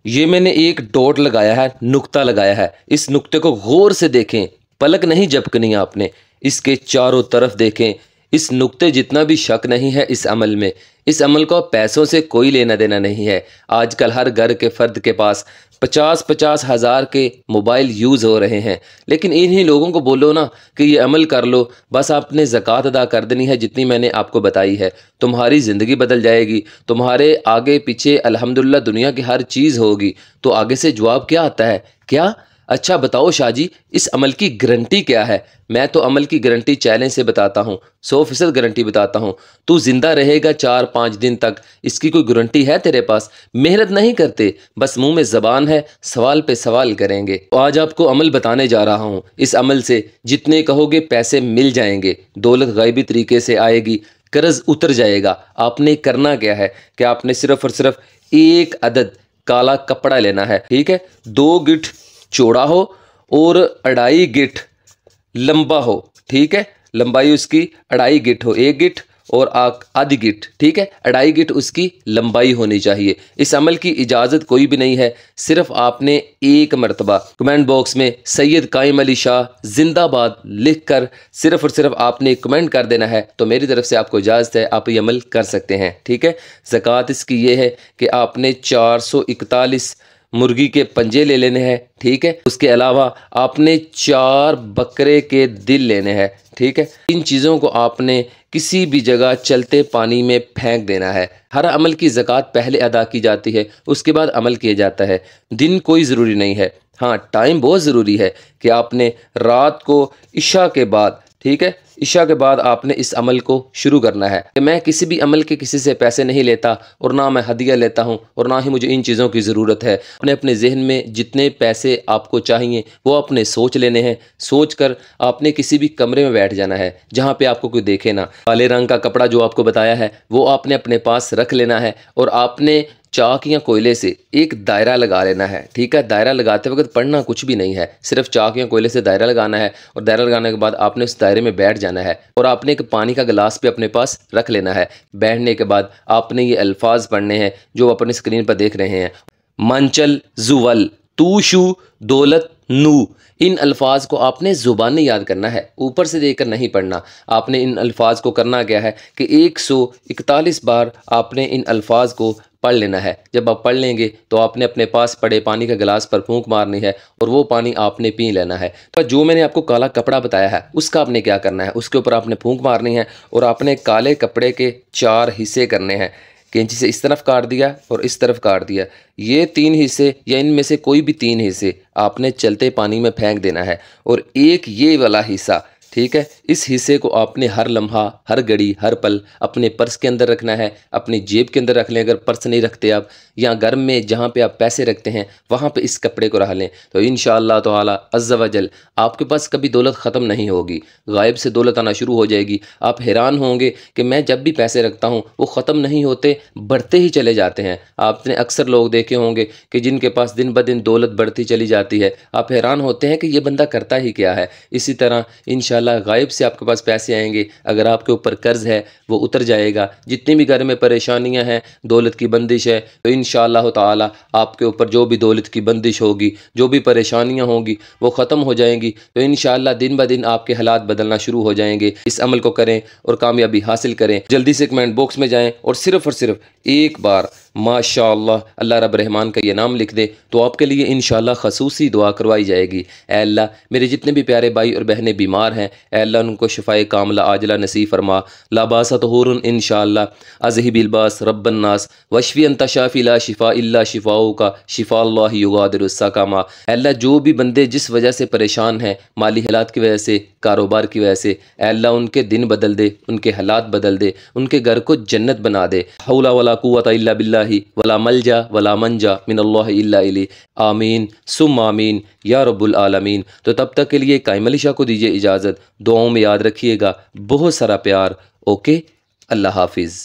ये मैंने एक डॉट लगाया है, नुक्ता लगाया है। इस नुक्ते को गौर से देखें, पलक नहीं झपकनी आपने। इसके चारों तरफ देखें। इस नुक्ते जितना भी शक नहीं है इस अमल में। इस अमल को पैसों से कोई लेना देना नहीं है। आजकल हर घर के फ़र्द के पास 50-50 हज़ार के मोबाइल यूज़ हो रहे हैं, लेकिन इन्हीं लोगों को बोलो ना कि ये अमल कर लो, बस आपने ज़कात अदा कर देनी है जितनी मैंने आपको बताई है, तुम्हारी ज़िंदगी बदल जाएगी। तुम्हारे आगे पीछे अल्हम्दुलिल्लाह दुनिया की हर चीज़ होगी। तो आगे से जवाब क्या आता है? क्या? अच्छा बताओ शाह जी, इस अमल की गारंटी क्या है? मैं तो अमल की गारंटी चैलेंज से बताता हूँ, 100% गारंटी बताता हूँ। तू जिंदा रहेगा 4-5 दिन तक, इसकी कोई गारंटी है तेरे पास? मेहनत नहीं करते, बस मुंह में ज़बान है, सवाल पे सवाल करेंगे। तो आज आपको अमल बताने जा रहा हूँ। इस अमल से जितने कहोगे पैसे मिल जाएंगे, दौलत गायबी तरीके से आएगी, कर्ज उतर जाएगा। आपने करना क्या है कि आपने सिर्फ और सिर्फ एक अदद काला कपड़ा लेना है, ठीक है? 2 गिठ चौड़ा हो और 2.5 गिठ लंबा हो, ठीक है? लंबाई उसकी 2.5 गिठ हो, 1 गिठ और आधी गिठ, ठीक है? 2.5 गिठ उसकी लंबाई होनी चाहिए। इस अमल की इजाज़त कोई भी नहीं है, सिर्फ आपने एक मरतबा कमेंट बॉक्स में सैयद कायम अली शाह जिंदाबाद लिख कर सिर्फ और सिर्फ आपने कमेंट कर देना है, तो मेरी तरफ से आपको इजाज़त है, आप ये अमल कर सकते हैं, ठीक है? ज़कात इसकी ये है कि आपने 441 मुर्गी के पंजे ले लेने हैं, ठीक है? उसके अलावा आपने 4 बकरे के दिल लेने हैं, ठीक है? इन चीज़ों को आपने किसी भी जगह चलते पानी में फेंक देना है। हर अमल की ज़कात पहले अदा की जाती है, उसके बाद अमल किया जाता है। दिन कोई ज़रूरी नहीं है, हाँ टाइम बहुत ज़रूरी है कि आपने रात को इशा के बाद, ठीक है, इशा के बाद आपने इस अमल को शुरू करना है। कि मैं किसी भी अमल के किसी से पैसे नहीं लेता और ना मैं हदिया लेता हूँ और ना ही मुझे इन चीज़ों की ज़रूरत है। अपने अपने जहन में जितने पैसे आपको चाहिए वो आपने सोच लेने हैं। सोच कर आपने किसी भी कमरे में बैठ जाना है जहाँ पे आपको कोई देखे ना। काले रंग का कपड़ा जो आपको बताया है वो आपने अपने पास रख लेना है और आपने चाक या कोयले से एक दायरा लगा लेना है, ठीक है? दायरा लगाते वक्त पढ़ना कुछ भी नहीं है, सिर्फ चाक या कोयले से दायरा लगाना है और दायरा लगाने के बाद आपने उस दायरे में बैठ जाना है और आपने एक पानी का गिलास भी अपने पास रख लेना है। बैठने के बाद आपने ये अल्फाज पढ़ने हैं जो अपनी स्क्रीन पर देख रहे हैं। मंचल जुवल तूशु दौलत नू। इन अल्फाज को आपने ज़ुबानी याद करना है, ऊपर से देखकर नहीं पढ़ना। आपने इन अल्फाज को करना क्या है कि 141 बार आपने इन अल्फाज को पढ़ लेना है। जब आप पढ़ लेंगे तो आपने अपने पास पड़े पानी का गिलास पर फूंक मारनी है और वो पानी आपने पी लेना है। तो जो मैंने आपको काला कपड़ा बताया है उसका आपने क्या करना है, उसके ऊपर आपने फूंक मारनी है और आपने काले कपड़े के 4 हिस्से करने हैं। कैंची से इस तरफ काट दिया और इस तरफ काट दिया। ये 3 हिस्से या इनमें से कोई भी 3 हिस्से आपने चलते पानी में फेंक देना है और एक ये वाला हिस्सा, ठीक है, इस हिस्से को आपने हर लम्हा, हर घड़ी, हर पल अपने पर्स के अंदर रखना है, अपनी जेब के अंदर रख लें। अगर पर्स नहीं रखते आप, या घर में जहाँ पे आप पैसे रखते हैं वहाँ पे इस कपड़े को रख लें, तो इंशाअल्लाह ताला अज़्ज़ व जल आपके पास कभी दौलत ख़त्म नहीं होगी, गायब से दौलत आना शुरू हो जाएगी। आप हैरान होंगे कि मैं जब भी पैसे रखता हूँ वो ख़त्म नहीं होते, बढ़ते ही चले जाते हैं। आपने अक्सर लोग देखे होंगे कि जिनके पास दिन ब दिन दौलत बढ़ती चली जाती है। आप हैरान होते हैं कि ये बंदा करता ही क्या है। इसी तरह इंशाअल्लाह गायब से आपके पास पैसे आएंगे। अगर आपके ऊपर कर्ज है वो उतर जाएगा। जितनी भी घर में परेशानियां हैं, दौलत की बंदिश है, तो इंशाअल्लाह ताला आपके ऊपर जो भी दौलत की बंदिश होगी, जो भी परेशानियां होंगी वो ख़त्म हो जाएंगी। तो इंशाअल्लाह दिन ब दिन आपके हालात बदलना शुरू हो जाएंगे। इस अमल को करें और कामयाबी हासिल करें। जल्दी से कमेंट बॉक्स में जाएँ और सिर्फ एक बार माशाअल्लाह अल्लाह रब रहमान का ये नाम लिख दे तो आपके लिए इंशाअल्लाह खसूसी दुआ करवाई जाएगी। ऐ अल्लाह, मेरे जितने भी प्यारे भाई और बहनें बीमार हैं, ऐ अल्लाह उनको शिफाए कामला आजला नसीब फरमा। लाबासा तहूरुन इंशाअल्लाह, अज़हिबिल बास रब्बन नास वशफी अंता शाफी ला शिफा इल्ला शिफाओ का शिफा अल्लाह युगादिरुस सकामा। ऐ अल्लाह, जो भी बंदे जिस वजह से परेशान हैं, माली हालात की वजह से, कारोबार की वजह से, ऐ अल्लाह उनके दिन बदल दे, उनके हालात बदल दे, उनके घर को जन्नत बना दे। हौला वला कुव्वता इल्ला बिल्लाह वला मलजा वला मंजा मिनल्लाहि इल्ला इलैहि। आमीन सुम आमीन या रब्बुल आलमीन। तो तब तक के लिए कायम अली शाह को दीजिए इजाज़त। दुआओं में याद रखिएगा। बहुत सारा प्यार। ओके, अल्लाह हाफिज़।